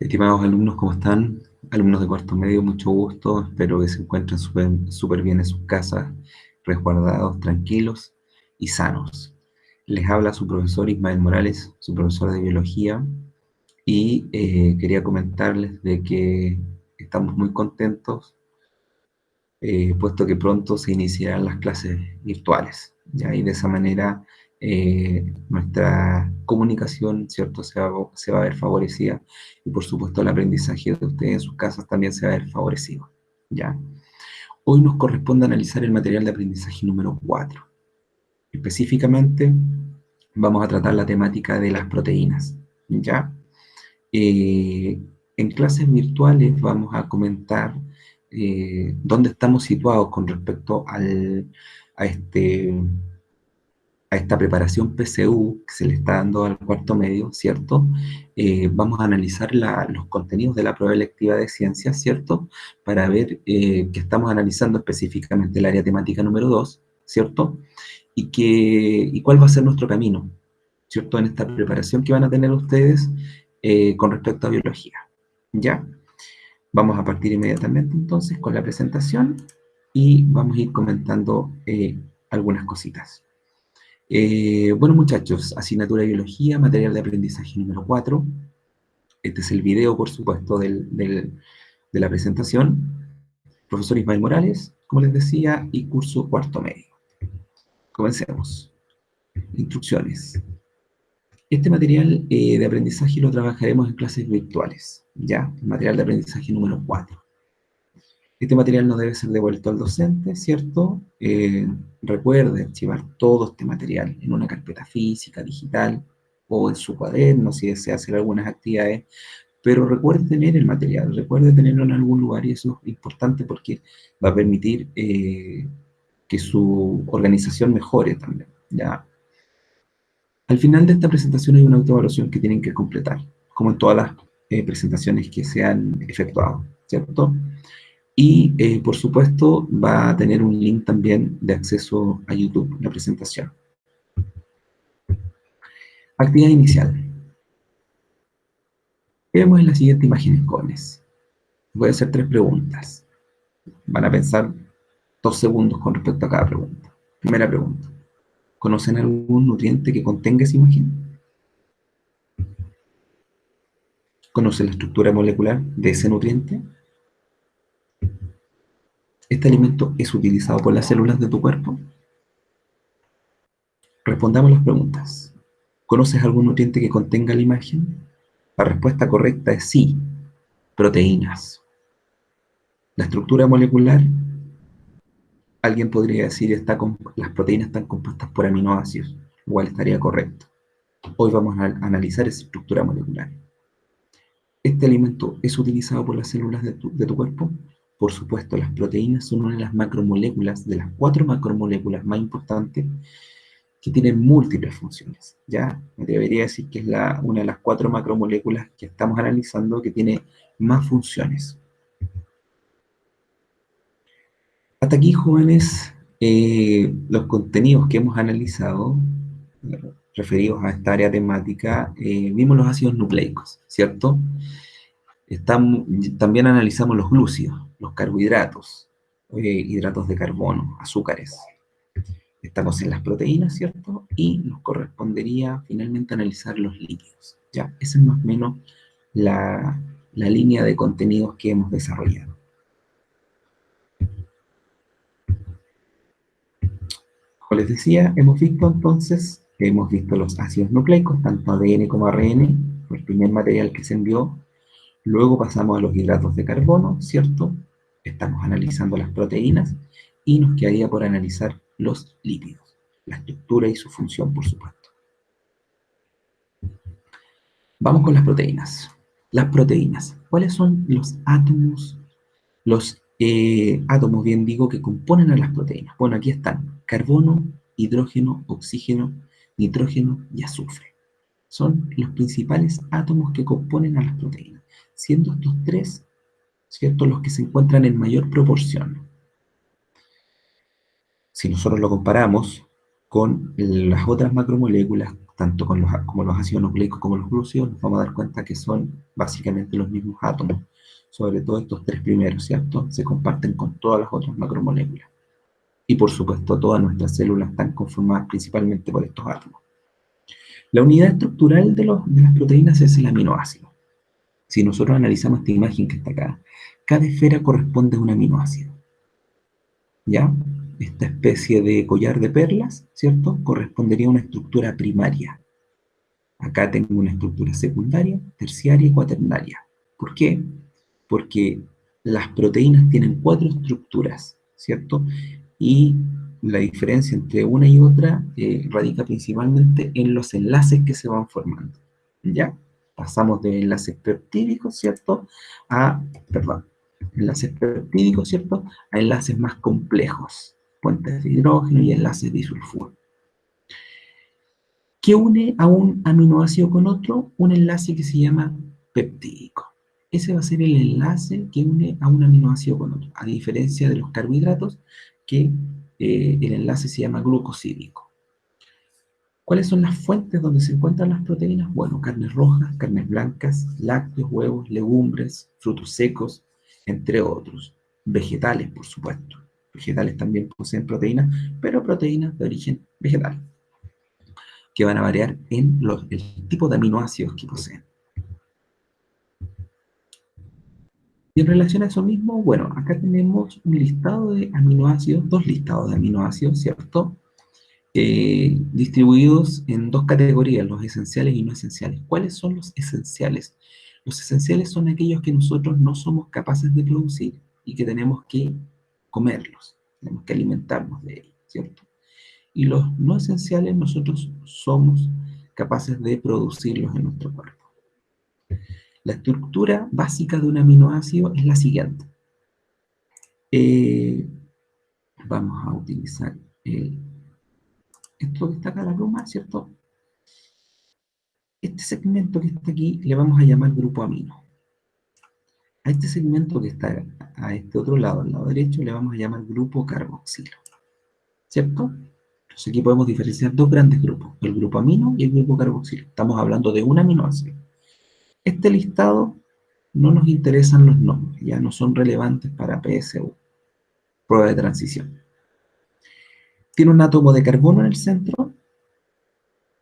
Estimados alumnos, ¿cómo están? Alumnos de cuarto medio, mucho gusto. Espero que se encuentren súper bien en sus casas, resguardados, tranquilos y sanos. Les habla su profesor Ismael Morales, su profesor de biología, y quería comentarles de que estamos muy contentos, puesto que pronto se iniciarán las clases virtuales, ¿ya? Y de esa manera nuestra comunicación, ¿cierto?, se va a ver favorecida, y por supuesto el aprendizaje de ustedes en sus casas también se va a ver favorecido, ¿ya? Hoy nos corresponde analizar el material de aprendizaje número 4. Específicamente vamos a tratar la temática de las proteínas, ¿ya? Eh, en clases virtuales vamos a comentar dónde estamos situados con respecto a, este, a esta preparación PCU que se le está dando al cuarto medio, ¿cierto? Vamos a analizar los contenidos de la prueba electiva de ciencias, ¿cierto? Para ver que estamos analizando específicamente el área temática número 2, ¿cierto? Y cuál va a ser nuestro camino, ¿cierto? En esta preparación que van a tener ustedes con respecto a biología, ¿ya? Vamos a partir inmediatamente entonces con la presentación y vamos a ir comentando algunas cositas. Bueno, muchachos, asignatura de biología, material de aprendizaje número 4. Este es el video, por supuesto, de la presentación. Profesor Ismael Morales, como les decía, y curso cuarto medio. Comencemos. Instrucciones. Este material de aprendizaje lo trabajaremos en clases virtuales, ¿ya? El material de aprendizaje número 4. Este material no debe ser devuelto al docente, ¿cierto? Recuerde archivar todo este material en una carpeta física, digital, o en su cuaderno si desea hacer algunas actividades, pero recuerde tener el material, recuerde tenerlo en algún lugar, y eso es importante porque va a permitir que su organización mejore también, ¿ya? Al final de esta presentación hay una autoevaluación que tienen que completar, como en todas las presentaciones que se han efectuado, ¿cierto? Y por supuesto va a tener un link también de acceso a YouTube, la presentación. Actividad inicial. Vemos en la siguiente imagen, jóvenes. Voy a hacer 3 preguntas. Van a pensar 2 segundos con respecto a cada pregunta. Primera pregunta. ¿Conocen algún nutriente que contenga esa imagen? ¿Conocen la estructura molecular de ese nutriente? ¿Este alimento es utilizado por las células de tu cuerpo? Respondamos las preguntas. ¿Conoces algún nutriente que contenga la imagen? La respuesta correcta es sí. Proteínas. La estructura molecular, alguien podría decir, las proteínas están compuestas por aminoácidos, igual estaría correcto. Hoy vamos a analizar esa estructura molecular. ¿Este alimento es utilizado por las células de tu cuerpo? Por supuesto, las proteínas son una de las macromoléculas, de las 4 macromoléculas más importantes, que tienen múltiples funciones, ¿ya? Me debería decir que es una de las 4 macromoléculas que estamos analizando que tiene más funciones. Hasta aquí, jóvenes, los contenidos que hemos analizado referidos a esta área temática, vimos los ácidos nucleicos, ¿cierto? También analizamos los glúcidos, los carbohidratos, hidratos de carbono, azúcares. Estamos en las proteínas, ¿cierto? Y nos correspondería finalmente analizar los lípidos, ¿ya? Esa es más o menos la línea de contenidos que hemos desarrollado. Como les decía, hemos visto los ácidos nucleicos, tanto ADN como ARN, fue el primer material que se envió. Luego pasamos a los hidratos de carbono, ¿cierto? Estamos analizando las proteínas y nos quedaría por analizar los lípidos, la estructura y su función, por supuesto. Vamos con las proteínas. Las proteínas, ¿cuáles son los átomos? Los átomos, bien digo, que componen a las proteínas. Bueno, aquí están: carbono, hidrógeno, oxígeno, nitrógeno y azufre. Son los principales átomos que componen a las proteínas, siendo estos 3, ¿cierto?, los que se encuentran en mayor proporción. Si nosotros lo comparamos con las otras macromoléculas, tanto como los ácidos nucleicos como los glúcidos, nos vamos a dar cuenta que son básicamente los mismos átomos. Sobre todo estos tres primeros, ¿cierto? Se comparten con todas las otras macromoléculas. Y por supuesto, todas nuestras células están conformadas principalmente por estos átomos. La unidad estructural de las proteínas es el aminoácido. Si nosotros analizamos esta imagen que está acá, cada esfera corresponde a un aminoácido. ¿Ya? Esta especie de collar de perlas, ¿cierto? Correspondería a una estructura primaria. Acá tengo una estructura secundaria, terciaria y cuaternaria. ¿Por qué? Porque las proteínas tienen 4 estructuras, ¿cierto? Y la diferencia entre una y otra radica principalmente en los enlaces que se van formando. ¿Ya? Pasamos de enlaces peptídicos, ¿cierto? Enlaces peptídicos, ¿cierto? A enlaces más complejos, puentes de hidrógeno y enlaces disulfuro. ¿Qué une a un aminoácido con otro? Un enlace que se llama peptídico. Ese va a ser el enlace que une a un aminoácido con otro, a diferencia de los carbohidratos, que el enlace se llama glucosídico. ¿Cuáles son las fuentes donde se encuentran las proteínas? Bueno, carnes rojas, carnes blancas, lácteos, huevos, legumbres, frutos secos, entre otros. Vegetales, por supuesto. Vegetales también poseen proteínas, pero proteínas de origen vegetal, que van a variar en el tipo de aminoácidos que poseen. Y en relación a eso mismo, bueno, acá tenemos un listado de aminoácidos, dos listados de aminoácidos, ¿cierto? Distribuidos en dos categorías, los esenciales y no esenciales. ¿Cuáles son los esenciales? Los esenciales son aquellos que nosotros no somos capaces de producir y que tenemos que comerlos, tenemos que alimentarnos de ellos, ¿cierto? Y los no esenciales nosotros somos capaces de producirlos en nuestro cuerpo. La estructura básica de un aminoácido es la siguiente. Eh, Vamos a utilizar esto que está acá, la pluma, ¿cierto? Este segmento que está aquí le vamos a llamar grupo amino. A este segmento que está a este otro lado, al lado derecho, le vamos a llamar grupo carboxilo, ¿cierto? Entonces aquí podemos diferenciar dos grandes grupos, el grupo amino y el grupo carboxilo. Estamos hablando de un aminoácido. Este listado no nos interesan los nombres, ya no son relevantes para PSU, prueba de transición. Tiene un átomo de carbono en el centro,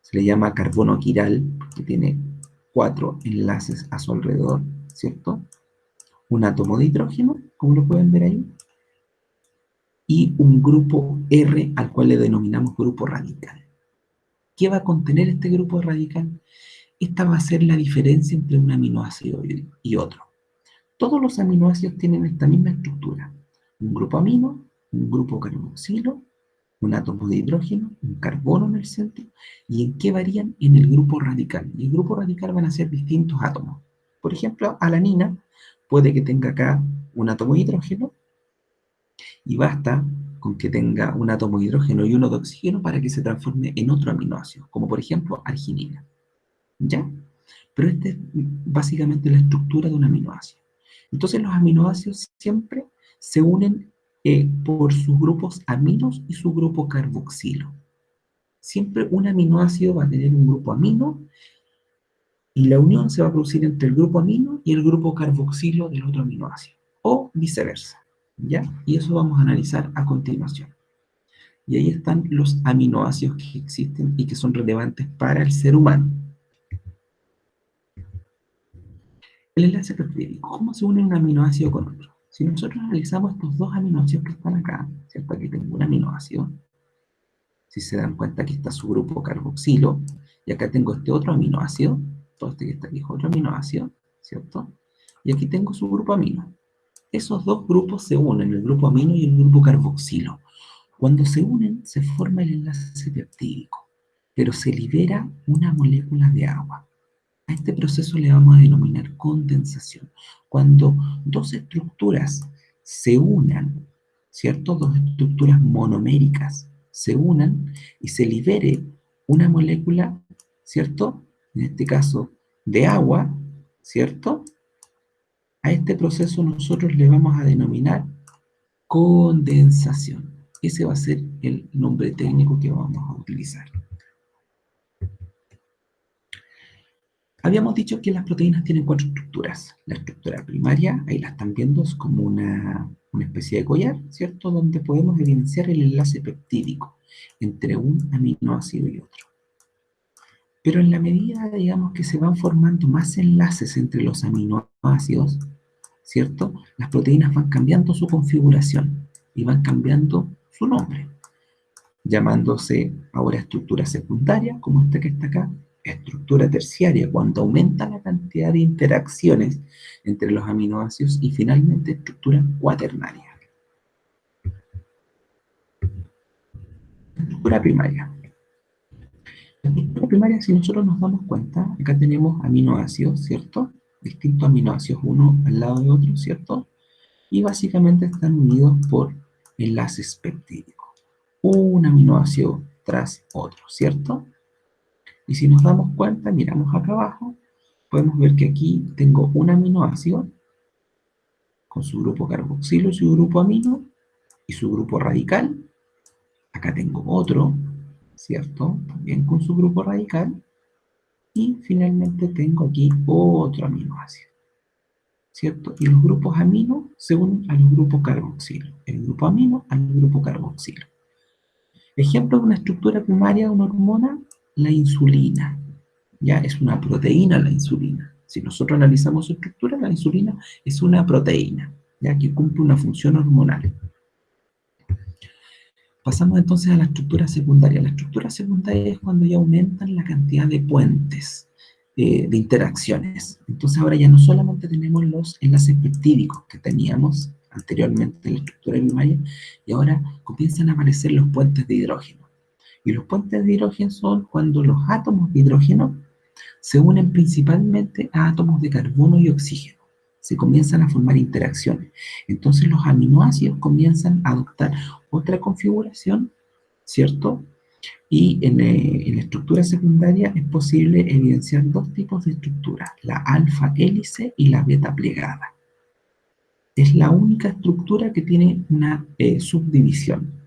se le llama carbono quiral, porque tiene 4 enlaces a su alrededor, ¿cierto? Un átomo de hidrógeno, como lo pueden ver ahí, y un grupo R al cual le denominamos grupo radical. ¿Qué va a contener este grupo radical? Esta va a ser la diferencia entre un aminoácido y otro. Todos los aminoácidos tienen esta misma estructura. Un grupo amino, un grupo carboxilo, un átomo de hidrógeno, un carbono en el centro. ¿Y en qué varían? En el grupo radical. Y el grupo radical van a ser distintos átomos. Por ejemplo, alanina puede que tenga acá un átomo de hidrógeno y basta con que tenga un átomo de hidrógeno y uno de oxígeno para que se transforme en otro aminoácido, como por ejemplo arginina. ¿Ya? Pero esta es básicamente la estructura de un aminoácido. Entonces los aminoácidos siempre se unen por sus grupos aminos y su grupo carboxilo. Siempre un aminoácido va a tener un grupo amino y la unión se va a producir entre el grupo amino y el grupo carboxilo del otro aminoácido, o viceversa, ¿ya? Y eso vamos a analizar a continuación. Y ahí están los aminoácidos que existen y que son relevantes para el ser humano. El enlace peptídico, ¿cómo se une un aminoácido con otro? Si nosotros analizamos estos dos aminoácidos que están acá, ¿cierto? Aquí tengo un aminoácido, si se dan cuenta aquí está su grupo carboxilo, y acá tengo este otro aminoácido, todo este que está aquí es otro aminoácido, ¿cierto? Y aquí tengo su grupo amino. Esos dos grupos se unen, el grupo amino y el grupo carboxilo. Cuando se unen, se forma el enlace peptídico, pero se libera una molécula de agua. A este proceso le vamos a denominar condensación. Cuando dos estructuras se unan, ¿cierto? Dos estructuras monoméricas se unan y se libere una molécula, ¿cierto? En este caso, de agua, ¿cierto? A este proceso nosotros le vamos a denominar condensación. Ese va a ser el nombre técnico que vamos a utilizar. Habíamos dicho que las proteínas tienen cuatro estructuras. La estructura primaria, ahí la están viendo, es como una especie de collar, ¿cierto? Donde podemos evidenciar el enlace peptídico entre un aminoácido y otro. Pero en la medida, digamos, que se van formando más enlaces entre los aminoácidos, ¿cierto? Las proteínas van cambiando su configuración y van cambiando su nombre, llamándose ahora estructura secundaria, como esta que está acá, estructura terciaria, cuando aumenta la cantidad de interacciones entre los aminoácidos, y finalmente estructura cuaternaria. Estructura primaria. La estructura primaria, si nosotros nos damos cuenta, acá tenemos aminoácidos, ¿cierto? Distintos aminoácidos, uno al lado de otro, ¿cierto? Y básicamente están unidos por enlaces peptídicos. Un aminoácido tras otro, ¿cierto? Y si nos damos cuenta, miramos acá abajo, podemos ver que aquí tengo un aminoácido con su grupo carboxilo y su grupo amino y su grupo radical. Acá tengo otro, ¿cierto? También con su grupo radical. Y finalmente tengo aquí otro aminoácido, ¿cierto? Y los grupos amino se unen a los grupos carboxilo. El grupo amino al grupo carboxilo. Ejemplo de una estructura primaria de una hormona, la insulina. Ya es una proteína la insulina. Si nosotros analizamos su estructura, la insulina es una proteína, ya que cumple una función hormonal. Pasamos entonces a la estructura secundaria. La estructura secundaria es cuando ya aumentan la cantidad de puentes, de interacciones. Entonces ahora ya no solamente tenemos los enlaces peptídicos que teníamos anteriormente en la estructura primaria, y ahora comienzan a aparecer los puentes de hidrógeno. Y los puentes de hidrógeno son cuando los átomos de hidrógeno se unen principalmente a átomos de carbono y oxígeno. Se comienzan a formar interacciones. Entonces los aminoácidos comienzan a adoptar otra configuración, ¿cierto? Y en la estructura secundaria es posible evidenciar dos tipos de estructuras, la alfa hélice y la beta plegada. Es la única estructura que tiene una subdivisión.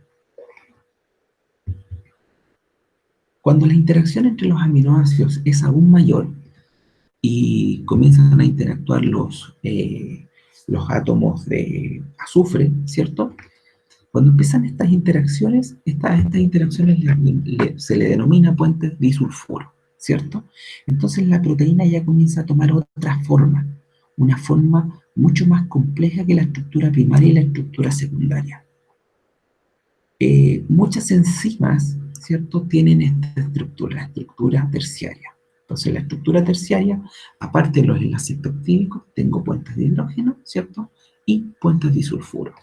Cuando la interacción entre los aminoácidos es aún mayor, y comienzan a interactuar los átomos de azufre, ¿cierto? Cuando empiezan estas interacciones se le denomina puentes disulfuro, ¿cierto? Entonces la proteína ya comienza a tomar otra forma, una forma mucho más compleja que la estructura primaria y la estructura secundaria. Muchas enzimas, ¿cierto?, tienen esta estructura, la estructura terciaria. Entonces, la estructura terciaria, aparte de los enlaces peptídicos, tengo puentes de hidrógeno, ¿cierto?, y puentes disulfuro.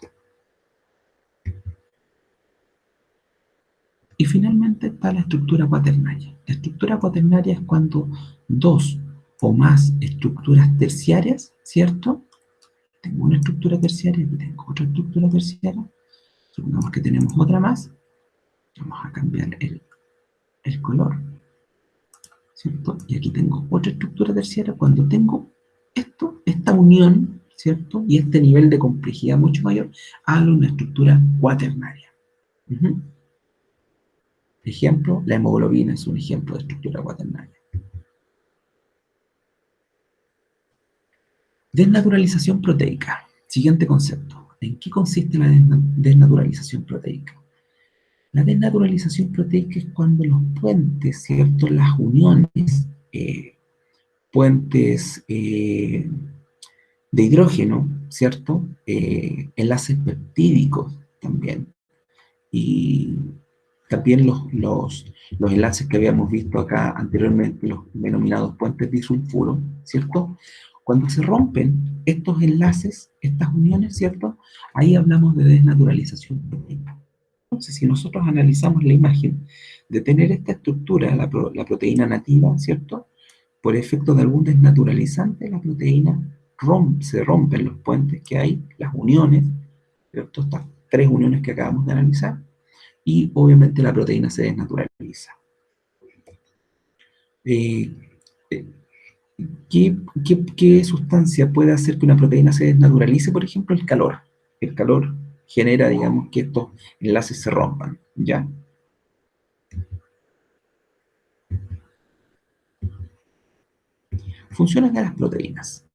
Y finalmente está la estructura cuaternaria. La estructura cuaternaria es cuando dos o más estructuras terciarias, ¿cierto? Tengo una estructura terciaria y tengo otra estructura terciaria. Supongamos que tenemos otra más. Vamos a cambiar el color, ¿cierto? Y aquí tengo otra estructura terciaria. Cuando tengo esta unión, ¿cierto? Y este nivel de complejidad mucho mayor, hablo de una estructura cuaternaria. Ejemplo, la hemoglobina es un ejemplo de estructura cuaternaria. Desnaturalización proteica. Siguiente concepto. ¿En qué consiste la desnaturalización proteica? La desnaturalización proteica es cuando los puentes, ¿cierto? Las uniones, puentes de hidrógeno, ¿cierto? Enlaces peptídicos también. Y también los enlaces que habíamos visto acá anteriormente, los denominados puentes disulfuro, ¿cierto? Cuando se rompen estos enlaces, estas uniones, ¿cierto? Ahí hablamos de desnaturalización proteica. Entonces, si nosotros analizamos la imagen de tener esta estructura, la proteína nativa, ¿cierto? Por efecto de algún desnaturalizante, la proteína se rompen los puentes que hay, las uniones, ¿cierto? Estas tres uniones que acabamos de analizar, y obviamente la proteína se desnaturaliza. Eh, eh, ¿Qué sustancia puede hacer que una proteína se desnaturalice? Por ejemplo, el calor. El calor genera, digamos, que estos enlaces se rompan, ¿ya? Funciones de las proteínas.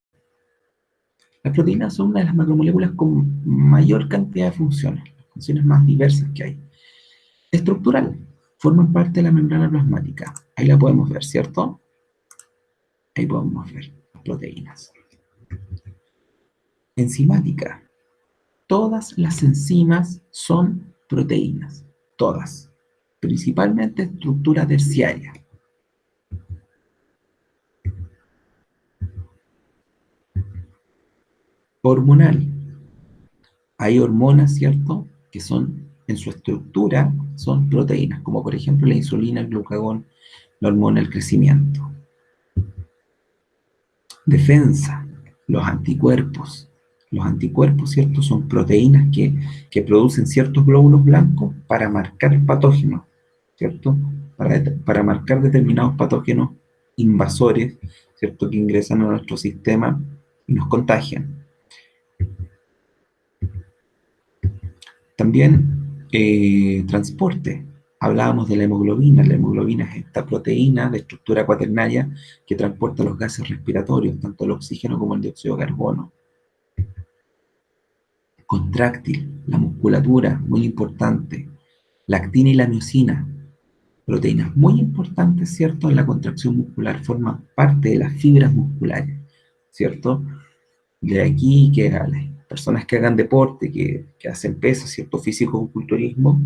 Las proteínas son una de las macromoléculas con mayor cantidad de funciones, las funciones más diversas que hay. Estructural, forman parte de la membrana plasmática. Ahí la podemos ver, ¿cierto? Ahí podemos ver las proteínas. Enzimática. Todas las enzimas son proteínas, todas. Principalmente estructura terciaria. Hormonal. Hay hormonas, ¿cierto?, que son, en su estructura, son proteínas, como por ejemplo la insulina, el glucagón, la hormona del crecimiento. Defensa, los anticuerpos. Los anticuerpos, ¿cierto?, son proteínas que producen ciertos glóbulos blancos para marcar patógenos, ¿cierto? Para marcar determinados patógenos invasores, ¿cierto?, que ingresan a nuestro sistema y nos contagian. También transporte. Hablábamos de la hemoglobina. La hemoglobina es esta proteína de estructura cuaternaria que transporta los gases respiratorios, tanto el oxígeno como el dióxido de carbono. Contráctil, la musculatura, muy importante. La actina y la miosina, proteínas muy importantes, ¿cierto?, en la contracción muscular, forman parte de las fibras musculares, ¿cierto? De aquí que a las personas que hagan deporte, que hacen pesas, ¿cierto?, físico-culturismo,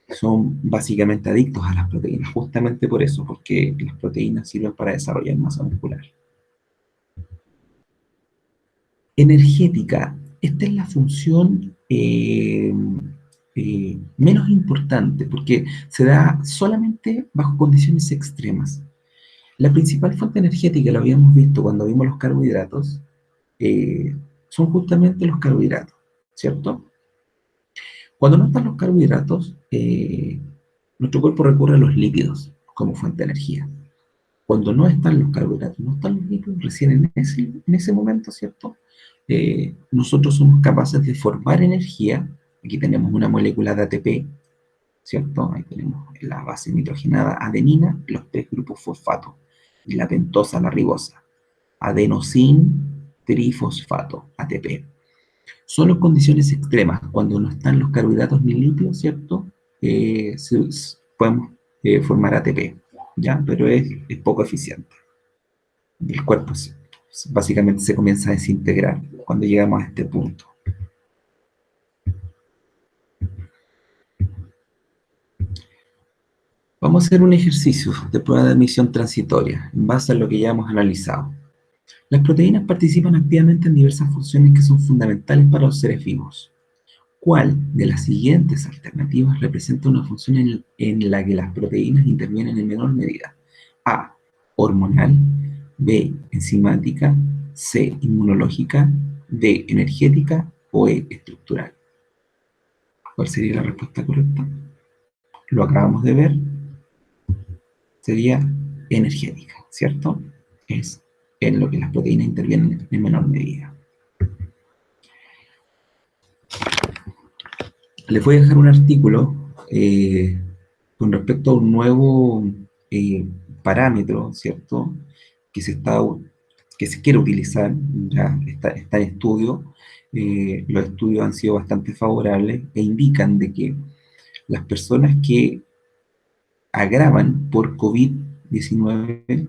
son básicamente adictos a las proteínas, justamente por eso, porque las proteínas sirven para desarrollar masa muscular. Energética. Esta es la función menos importante, porque se da solamente bajo condiciones extremas. La principal fuente energética, lo habíamos visto cuando vimos los carbohidratos, son justamente los carbohidratos, ¿cierto? Cuando no están los carbohidratos, nuestro cuerpo recurre a los lípidos como fuente de energía. Cuando no están los carbohidratos, no están los lípidos, recién en ese momento, ¿cierto? Nosotros somos capaces de formar energía. Aquí tenemos una molécula de ATP, ¿cierto? Ahí tenemos la base nitrogenada adenina, los tres grupos fosfato, y la pentosa, la ribosa. Adenosin trifosfato, ATP. Solo en condiciones extremas, cuando no están los carbohidratos ni lípidos, ¿cierto? Podemos formar ATP, ¿ya? Pero es poco eficiente. El cuerpo básicamente se comienza a desintegrar cuando llegamos a este punto. Vamos a hacer un ejercicio de prueba de admisión transitoria, en base a lo que ya hemos analizado. Las proteínas participan activamente en diversas funciones que son fundamentales para los seres vivos. ¿Cuál de las siguientes alternativas representa una función en la que las proteínas intervienen en menor medida? A. Hormonal. B. Enzimática. C. Inmunológica. D. Energética. O E. Estructural. ¿Cuál sería la respuesta correcta? Lo acabamos de ver. Sería energética, ¿cierto? Es en lo que las proteínas intervienen en menor medida. Les voy a dejar un artículo con respecto a un nuevo parámetro, ¿cierto?, que se quiere utilizar, ya está en estudio. Los estudios han sido bastante favorables e indican de que las personas que agravan por COVID-19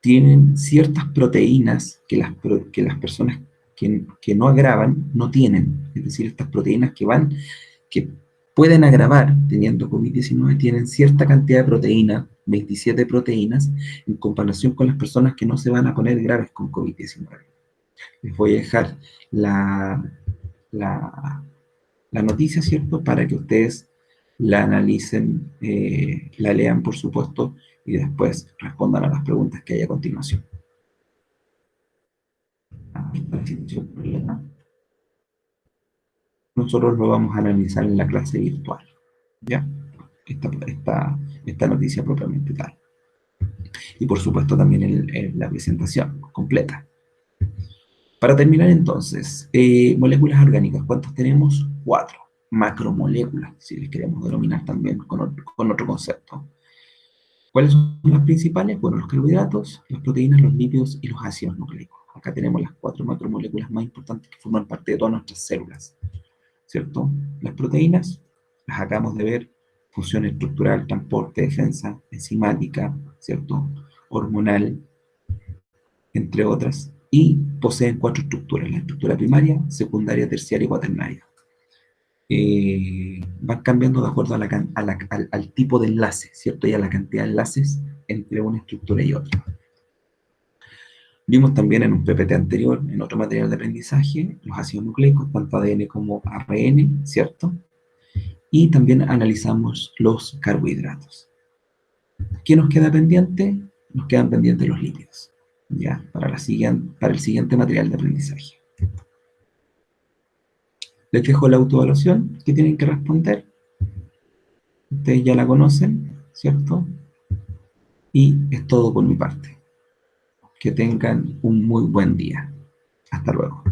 tienen ciertas proteínas que las personas que no agravan no tienen. Es decir, estas proteínas que pueden agravar teniendo COVID-19 tienen cierta cantidad de proteínas, 27 proteínas, en comparación con las personas que no se van a poner graves con COVID-19. Les voy a dejar la, la noticia, ¿cierto?, para que ustedes la analicen, la lean, por supuesto, y después respondan a las preguntas que hay a continuación. Nosotros lo vamos a analizar en la clase virtual, ¿ya? Esta noticia propiamente tal. Y por supuesto también en la presentación completa. Para terminar entonces, moléculas orgánicas, ¿cuántas tenemos? 4. Macromoléculas, si les queremos denominar también con otro concepto. ¿Cuáles son las principales? Bueno, los carbohidratos, las proteínas, los lípidos y los ácidos nucleicos. Acá tenemos las 4 macromoléculas más importantes que forman parte de todas nuestras células, ¿cierto? Las proteínas, las acabamos de ver, función estructural, transporte, defensa, enzimática, ¿cierto? Hormonal, entre otras, y poseen 4 estructuras: la estructura primaria, secundaria, terciaria y cuaternaria. Van cambiando de acuerdo a al tipo de enlace, ¿cierto? Y a la cantidad de enlaces entre una estructura y otra. Vimos también en un PPT anterior, en otro material de aprendizaje, los ácidos nucleicos, tanto ADN como ARN, ¿cierto? Y también analizamos los carbohidratos. ¿Qué nos queda pendiente? Nos quedan pendientes los lípidos, ¿ya? Para el siguiente material de aprendizaje. Les dejo la autoevaluación que tienen que responder. Ustedes ya la conocen, ¿cierto? Y es todo por mi parte. Que tengan un muy buen día. Hasta luego.